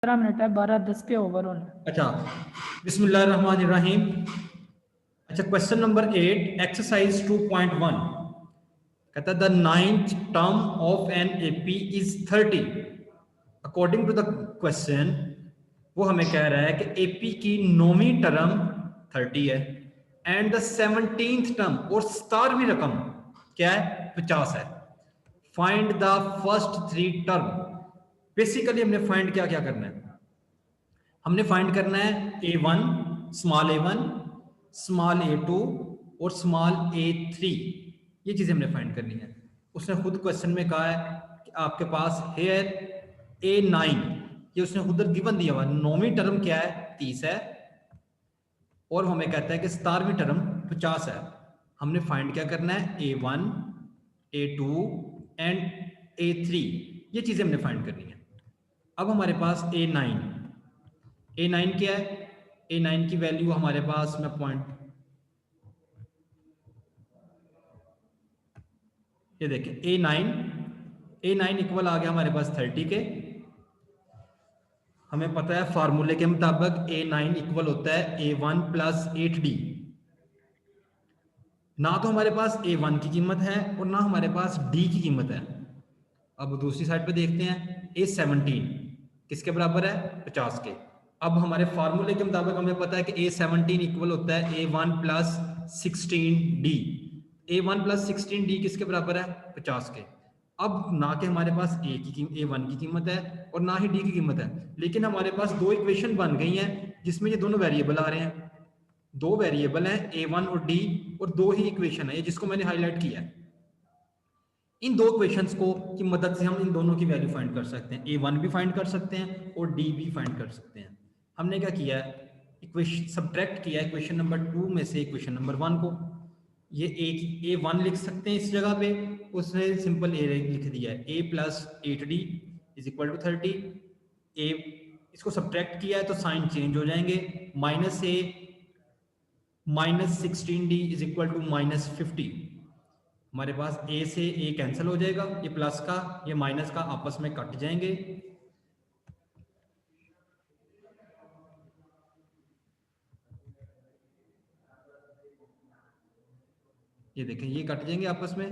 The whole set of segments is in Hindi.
15 मिनट है, 12:10 पे ओवर होना है। अच्छा, बिस्मिल्लाहिर्रहमानिर्रहीम। अच्छा, क्वेश्चन नंबर 8, एक्सरसाइज 2.1 कहता है the 9th term of an AP is 30। According to the question वो हमें कह रहा है कि एपी की 9वीं टर्म 30 है एंड द 17th टर्म और 17वीं रकम क्या है, 50 है। Find the first 3 term. Basically हमने फाइंड क्या क्या करना है, हमने फाइंड करना है a1, small a1, small a2 और स्मॉल a3। ये चीजें हमने फाइंड करनी है। उसने खुद क्वेश्चन में कहा है कि आपके पास है a9, ये उसने खुद गिवन दिया हुआ। 9वीं टर्म क्या है, 30 है और हमें कहता है कि 17वीं टर्म 50 है। हमने फाइंड क्या करना है, a1, a2 एंड a3। ये चीजें हमने फाइंड करनी है। अब हमारे पास a9 क्या है, a9 की वैल्यू हमारे पास में पॉइंट, ये देखें a9 इक्वल आ गया हमारे पास 30 के। हमें पता है फार्मूले के मुताबिक a9 इक्वल होता है a1 प्लस 8d। ना तो हमारे पास a1 की कीमत है और ना हमारे पास d की कीमत है। अब दूसरी साइड पे देखते हैं, a17 किसके बराबर है, 50 के। अब हमारे फार्मूले के मुताबिक हमें पता है कि a17 इक्वल होता है a1 plus 16d। a1 plus 16d किसके बराबर है, 50 के। अब ना कि हमारे पास a1 की कीमत है और ना ही d की कीमत है, लेकिन हमारे पास दो इक्वेशन बन गई हैं जिसमें ये दोनों वेरिएबल आ रहे हैं। दो वेरिएबल हैं a1 और d और दो ही इक्वेशन है ये जिसको मैंने हाईलाइट किया है। इन दो इक्वेशंस को की मदद से हम इन दोनों की वैल्यू फाइंड कर सकते हैं, a1 भी फाइंड कर सकते हैं और d भी फाइंड कर सकते हैं। हमने क्या किया है, इक्वेशन सब्ट्रैक्ट किया है इक्वेशन नंबर 2 में से इक्वेशन नंबर 1 को। ये a1 लिख सकते हैं इस जगह पे, उसने सिंपल a लिख दिया है, a plus 8d is equal to 30। a इसको सब्ट्रैक्ट किया है तो साइन चेंज हो जाएंगे, minus a minus 16d is equal to minus 50। हमारे पास a से a कैंसिल हो जाएगा, ये प्लस का ये माइनस का आपस में कट जाएंगे। ये देखें ये कट जाएंगे आपस में।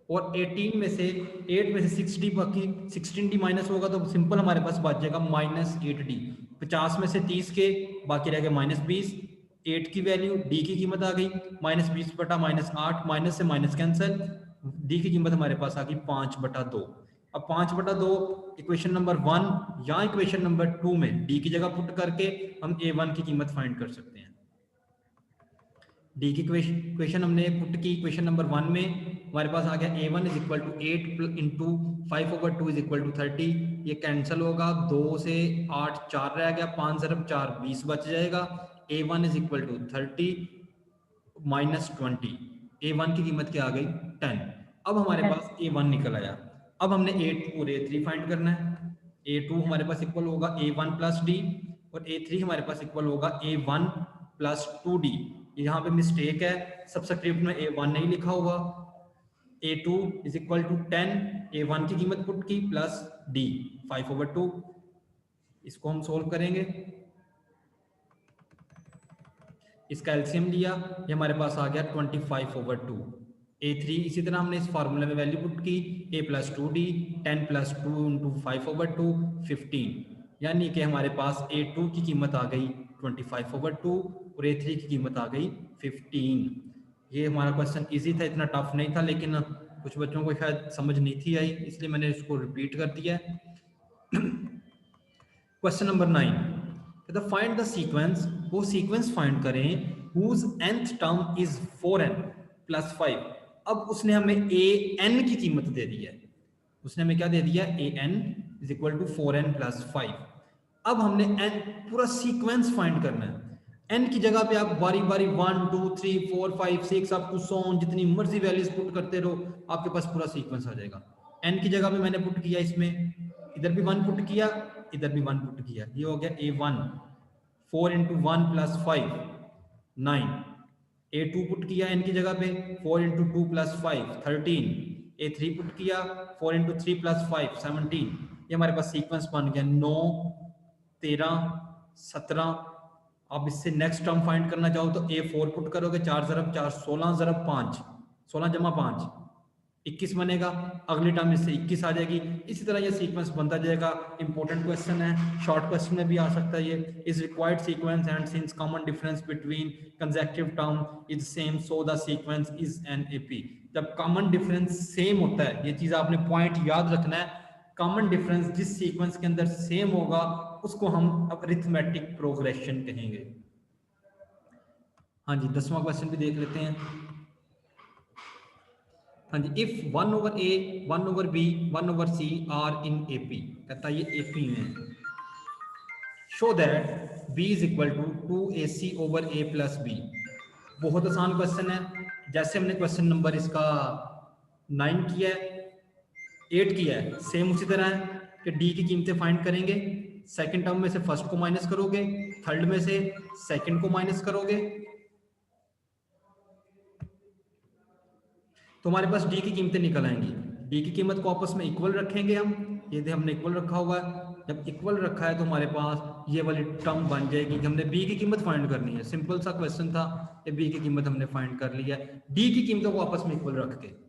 और 18 में से 8 में से 6d बाकी 16d माइनस होगा तो सिंपल हमारे पास बच जाएगा माइनस 8d। 50 में से 30 के बाकी रह गए माइनस 20। 8 की वैल्यू d की कीमत आ गई माइनस 20 बटा माइनस 8, माइनस से माइनस कैंसिल, d की कीमत हमारे पास आ गई 5/2। अब 5/2 इक्वेशन नंबर 1 या इक्वेशन नंबर 2 में d की जगह पुट करके हम a1 की कीमत फाइंड कर सकते हैं। डी की क्वेश्चन हमने पुट की इक्वेशन नंबर 1 में, हमारे पास आ गया a1 is equal to 8 into 5/2 is equal to 30। ये कैंसिल होगा, 2 से 8 4 रह गया, 5 ज़रब 4 20 बच जाएगा। a1 is equal to 30 minus 20। a1 की कीमत क्या आ गई, 10। अब हमारे पास a1 निकल आया। अब हमने a2 और a3 फाइंड करना है। a2 हमारे पास इक्वल होगा a1 प्लस डी और a3 हमारे पास इक्वल होगा a1 प्लस 2d। यहाँ पे मिस्टेक है, सबस्क्रिप्ट में a1 नहीं लिखा हुआ। a2 is equal to 10, a1 की कीमत पुट की प्लस d 5/2। इसको हम सोल्व करेंगे, इसका एलसीएम लिया, ये हमारे पास आ गया 25/2। a3 इसी तरह हमने इस फार्मूले में वैल्यू पुट की, a plus 2d 10 plus 2 into 5/2 15, यानी कि हमारे पास a2 की कीमत आ गई 25/2 और a3 की कीमत आ गई 15। ये हमारा क्वेश्चन इजी था, इतना टफ नहीं था, लेकिन कुछ बच्चों को शायद समझ नहीं थी आई, इसलिए मैंने इसको रिपीट कर दिया। Question number 9, find the sequence, वो सीक्वेंस फाइंड करें whose nth term is 4n plus 5। अब उसने हमें an की कीमत दे दी है, उसने हमें क्या दे दिया, an is equal to 4n plus 5। अब हमने n पूरा सीक्वेंस फाइंड करना है। n की जगह पे आप बारी बारी 1 2 3 4 5 6 आप कुछ जितनी मर्जी वैल्यूज पुट करते रहो, आपके पास पूरा सीक्वेंस आ जाएगा। n की जगह पे मैंने पुट किया, इसमें इधर भी 1 पुट किया, इधर भी 1 पुट किया, ये हो गया a1 4 into 1 plus 5 9। a2 put किया n की जगह पे 4 इंटू 2 प्लस 5 13। a3 पुट किया 4 इंटू 3 प्लस 5 17। ये हमारे पास सीक्वेंस बन गया 9 13 17। अब इससे नेक्स्ट टर्म फाइंड करना चाहो तो A4 पुट करोगे, 4 ज़रब 4 16 ज़रब 5, 16 जमा 5 21 बनेगा। अगली टर्म इससे 21 आ जाएगी। इसी तरह ये सीक्वेंस बनता जाएगा। इंपॉर्टेंट क्वेश्चन है, शॉर्ट क्वेश्चन में भी आ सकता है ये। Is required sequence and since common difference between consecutive term is same so the sequence is an AP. जब कॉमन डिफरेंस सेम होता है, ये चीज आपने पॉइंट याद रखना है, कॉमन डिफरेंस जिस सीक्वेंस के अंदर सेम होगा उसको हम अरिथमेटिक प्रोग्रेशन कहेंगे। हाँ जी, 10वां क्वेश्चन भी देख लेते हैं। हाँ जी, if 1/a 1/b 1/c are in AP, कहता है ये एपी में, show that b is equal to 2ac/a plus b। बहुत आसान क्वेश्चन है, जैसे हमने क्वेश्चन नंबर इसका 9 किया है, 8 किया है, सेम उसी तरह है कि डी की कीमतें फाइंड करेंगे। सेकंड टर्म में से फर्स्ट को माइनस करोगे, थर्ड में से सेकंड को माइनस करोगे, तो हमारे पास डी की कीमतें निकल आएंगी। डी की कीमत को आपस में इक्वल रखेंगे हम, ये हमने इक्वल रखा हुआ है। जब इक्वल रखा है तो हमारे पास ये वाली टर्म बन जाएगी कि हमने बी की कीमत फाइंड करनी है। सिंपल सा क्वेश्चन था, ये बी की कीमत हमने फाइंड कर ली है डी की कीमतों को आपस में इक्वल रख के।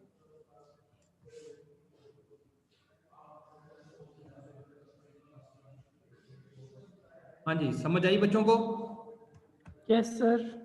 हाँ जी, समझ आई बच्चों को? Yes sir.